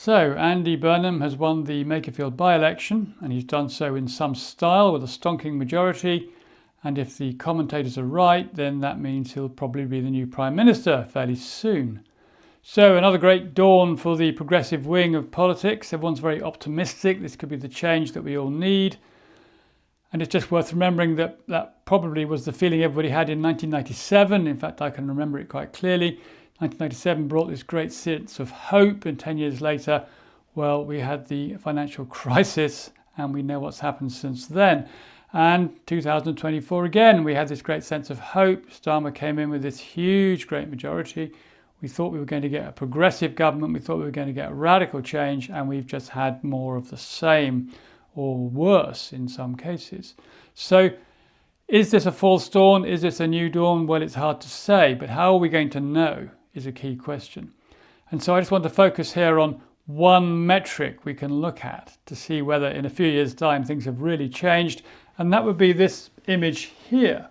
So Andy Burnham has won the Makerfield Byelection, and he's done so in some style with a stonking majority. And if the commentators are right, then that means he'll probably be the new Prime Minister fairly soon. So another great dawn for the progressive wing of politics. Everyone's very optimistic. This could be the change that we all need. And it's just worth remembering that that probably was the feeling everybody had in 1997. In fact, I can remember it quite clearly. 1997 brought this great sense of hope, and 10 years later, well, we had the financial crisis, and we know what's happened since then. And 2024 again, we had this great sense of hope. Starmer came in with this huge, great majority. We thought we were going to get a progressive government. We thought we were going to get a radical change, and we've just had more of the same, or worse in some cases. So is this a false dawn? Is this a new dawn? Well, it's hard to say, but how are we going to know is a key question. And so I just want to focus here on one metric we can look at to see whether in a few years' time things have really changed, and that would be this image here.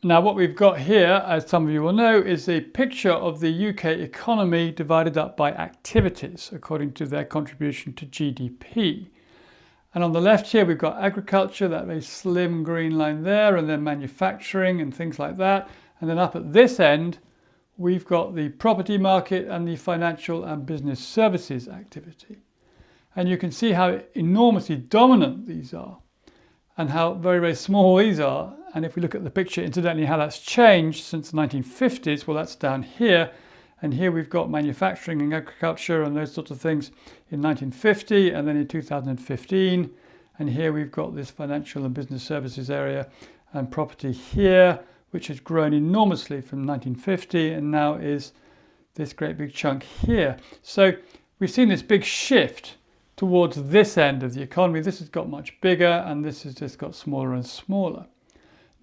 Now, what we've got here, as some of you will know, is a picture of the UK economy divided up by activities according to their contribution to GDP. And on the left here, we've got agriculture, that very slim green line there, and then manufacturing and things like that. And then up at this end, we've got the property market and the financial and business services activity. And you can see how enormously dominant these are and how very, very small these are. And if we look at the picture, incidentally, how that's changed since the 1950s, well, that's down here. And here we've got manufacturing and agriculture and those sorts of things in 1950 and then in 2015. And here we've got this financial and business services area and property here, which has grown enormously from 1950 and now is this great big chunk here. So we've seen this big shift towards this end of the economy. This has got much bigger and this has just got smaller and smaller.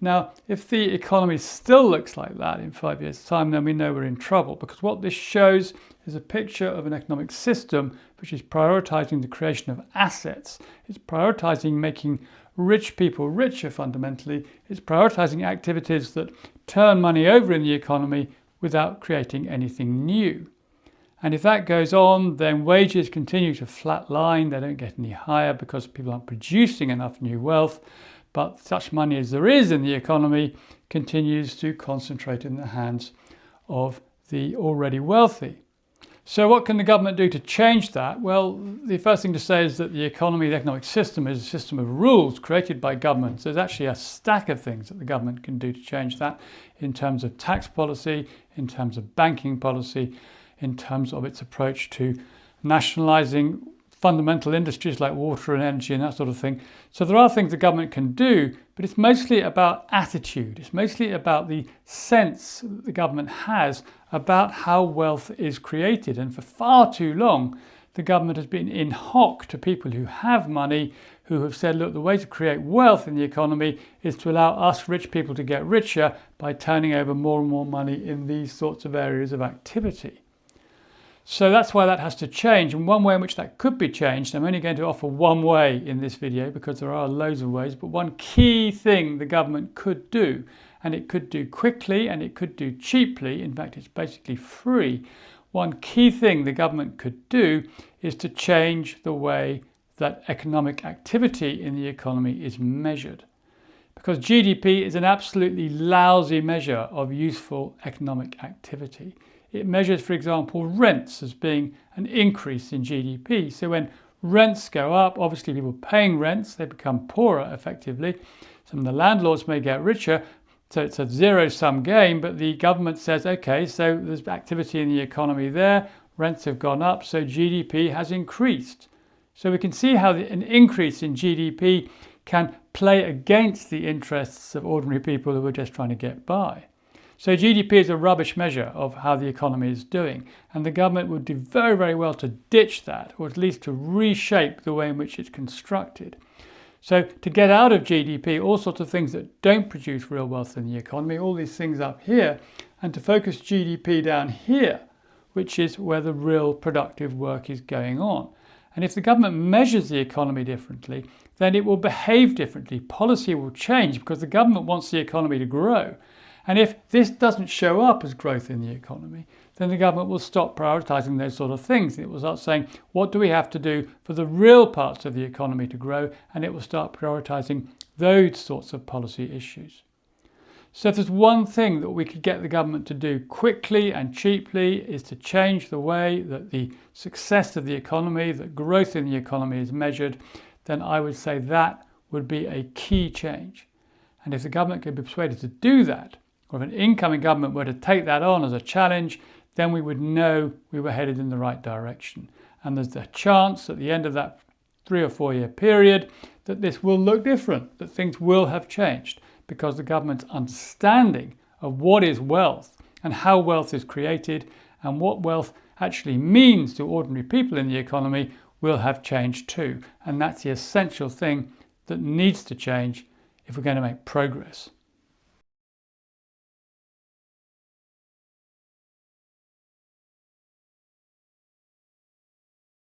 Now, if the economy still looks like that in 5 years' time, then we know we're in trouble, because what this shows is a picture of an economic system which is prioritizing the creation of assets. It's prioritizing making rich people richer fundamentally. It's prioritizing activities that turn money over in the economy without creating anything new. And if that goes on, then wages continue to flatline. They don't get any higher because people aren't producing enough new wealth. But such money as there is in the economy continues to concentrate in the hands of the already wealthy. So what can the government do to change that? Well, the first thing to say is that the economy, the economic system, is a system of rules created by governments. There's actually a stack of things that the government can do to change that in terms of tax policy, in terms of banking policy, in terms of its approach to nationalising fundamental industries like water and energy and that sort of thing. So there are things the government can do, but it's mostly about attitude. It's mostly about the sense that the government has about how wealth is created. And for far too long, the government has been in hock to people who have money, who have said, look, the way to create wealth in the economy is to allow us rich people to get richer by turning over more and more money in these sorts of areas of activity. So that's why that has to change. And one way in which that could be changed, I'm only going to offer one way in this video because there are loads of ways, but one key thing the government could do, and it could do quickly and it could do cheaply, in fact it's basically free. One key thing the government could do is to change the way that economic activity in the economy is measured. Because GDP is an absolutely lousy measure of useful economic activity. It measures, for example, rents as being an increase in GDP. So when rents go up, obviously people paying rents, they become poorer effectively. Some of the landlords may get richer, so it's a zero-sum game, but the government says, okay, so there's activity in the economy there, rents have gone up, so GDP has increased. So we can see how an increase in GDP can play against the interests of ordinary people who are just trying to get by. So GDP is a rubbish measure of how the economy is doing, and the government would do very, very well to ditch that, or at least to reshape the way in which it's constructed. So to get out of GDP, all sorts of things that don't produce real wealth in the economy, all these things up here, and to focus GDP down here, which is where the real productive work is going on. And if the government measures the economy differently, then it will behave differently. Policy will change because the government wants the economy to grow. And if this doesn't show up as growth in the economy, then the government will stop prioritising those sort of things. It will start saying, what do we have to do for the real parts of the economy to grow? And it will start prioritising those sorts of policy issues. So if there's one thing that we could get the government to do quickly and cheaply is to change the way that the success of the economy, that growth in the economy is measured, then I would say that would be a key change. And if the government could be persuaded to do that, or if an incoming government were to take that on as a challenge, then we would know we were headed in the right direction. And there's the chance at the end of that 3 or 4 year period that this will look different, that things will have changed, because the government's understanding of what is wealth and how wealth is created and what wealth actually means to ordinary people in the economy will have changed too. And that's the essential thing that needs to change if we're going to make progress.